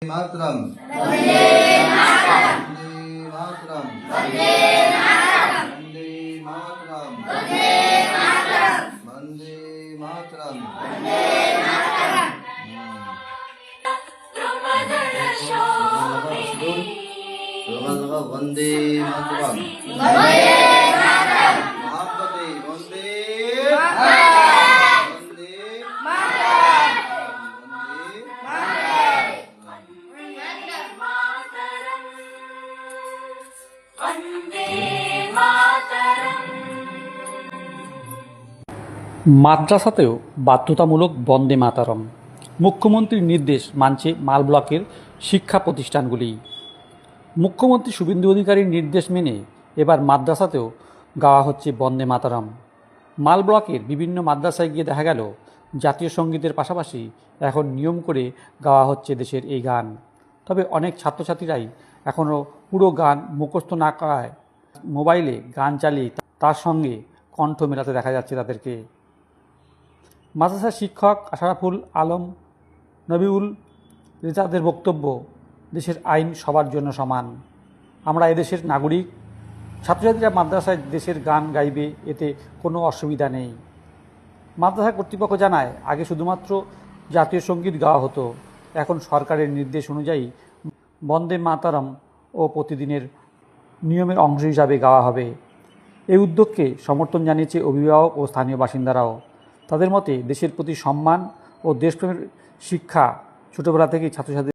मातरम वंदे मातरम वंदे मातरम वंदे मातरम वंदे मातरम वंदे मातरम वंदे मातरम वंदे मातरम महापते वंदे মাদ্রাসাতেও বাধ্যতামূলক বন্দে মাতরম। মুখ্যমন্ত্রীর নির্দেশ মানছে মাল ব্লকের শিক্ষা প্রতিষ্ঠানগুলি। মুখ্যমন্ত্রী শুভেন্দু অধিকারীর নির্দেশ মেনে এবার মাদ্রাসাতেও গাওয়া হচ্ছে বন্দে মাতরম। মাল ব্লকের বিভিন্ন মাদ্রাসায় গিয়ে দেখা গেল জাতীয় সঙ্গীতের পাশাপাশি এখন নিয়ম করে গাওয়া হচ্ছে দেশের এই গান। তবে অনেক ছাত্রছাত্রীরাই এখনও পুরো গান মুখস্থ না করায় মোবাইলে গান চালিয়ে তার সঙ্গে কণ্ঠ মেলাতে দেখা যাচ্ছে তাদেরকে। মাদ্রাসার শিক্ষক আশরাফুল আলম নবিউল রেজাদের বক্তব্য, দেশের আইন সবার জন্য সমান। আমরা এদেশের নাগরিক। ছাত্রছাত্রীরা মাদ্রাসায় দেশের গান গাইবে, এতে কোনো অসুবিধা নেই। মাদ্রাসা কর্তৃপক্ষ জানায়, আগে শুধুমাত্র জাতীয় সঙ্গীত গাওয়া হতো, এখন সরকারের নির্দেশ অনুযায়ী বন্দে মাতরম ও প্রতিদিনের নিয়মের অংশ হিসাবে গাওয়া হবে। এই উদ্যোগকে সমর্থন জানিয়েছে অভিভাবক ও স্থানীয় বাসিন্দারাও। তাদের মতে দেশের প্রতি সম্মান ও দেশপ্রেমের শিক্ষা ছোটবেলা থেকেই ছাত্রছাত্রী